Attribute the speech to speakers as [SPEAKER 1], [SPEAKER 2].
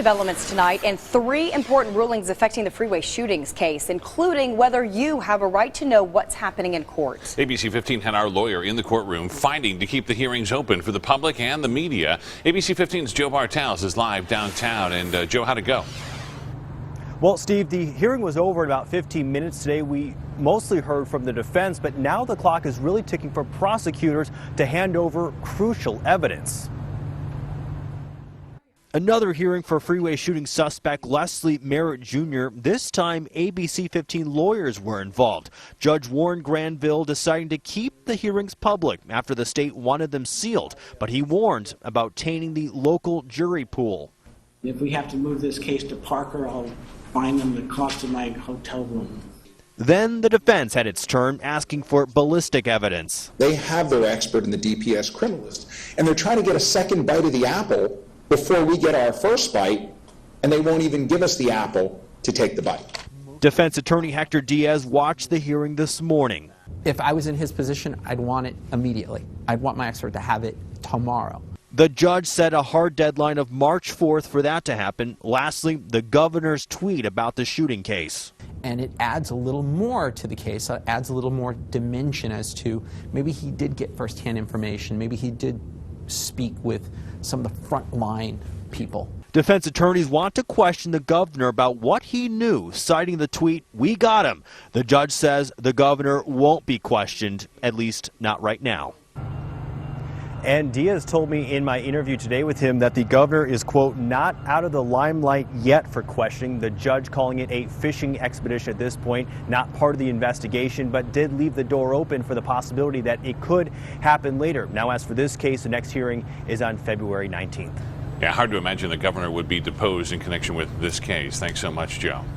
[SPEAKER 1] Developments tonight and 3 important rulings affecting the freeway shootings case, including whether you have a right to know what's happening in court.
[SPEAKER 2] ABC 15 had our lawyer in the courtroom fighting to keep the hearings open for the public and the media. ABC 15's Joe Bartels is live downtown. And Joe, how'd it go?
[SPEAKER 3] Well, Steve, the hearing was over in about 15 minutes today. We mostly heard from the defense, but now the clock is really ticking for prosecutors to hand over crucial evidence. Another hearing for freeway shooting suspect Leslie Merritt Jr. This time, ABC 15 lawyers were involved. Judge Warren Granville deciding to keep the hearings public after the state wanted them sealed, but he warned about tainting the local jury pool.
[SPEAKER 4] If we have to move this case to Parker, I'll find them the cost of my hotel room.
[SPEAKER 3] Then the defense had its turn, asking for ballistic evidence.
[SPEAKER 5] They have their expert in the DPS criminalist, and they're trying to get a second bite of the apple before we get our first bite, and they won't even give us the apple to take the bite.
[SPEAKER 3] Defense attorney Hector Diaz watched the hearing this morning.
[SPEAKER 6] If I was in his position, I'd want it immediately. I'd want my expert to have it tomorrow.
[SPEAKER 3] The judge set a hard deadline of March 4th for that to happen. Lastly, the governor's tweet about the shooting case.
[SPEAKER 6] And it adds a little more to the case, adds a little more dimension as to maybe he did get firsthand information, maybe he did speak with some of the frontline people.
[SPEAKER 3] Defense attorneys want to question the governor about what he knew, citing the tweet, "We got him." The judge says the governor won't be questioned, at least not right now. And Diaz told me in my interview today with him that the governor is, quote, not out of the limelight yet for questioning. The judge calling it a fishing expedition at this point, not part of the investigation, but did leave the door open for the possibility that it could happen later. Now, as for this case, the next hearing is on February 19th.
[SPEAKER 2] Yeah, hard to imagine the governor would be deposed in connection with this case. Thanks so much, Joe.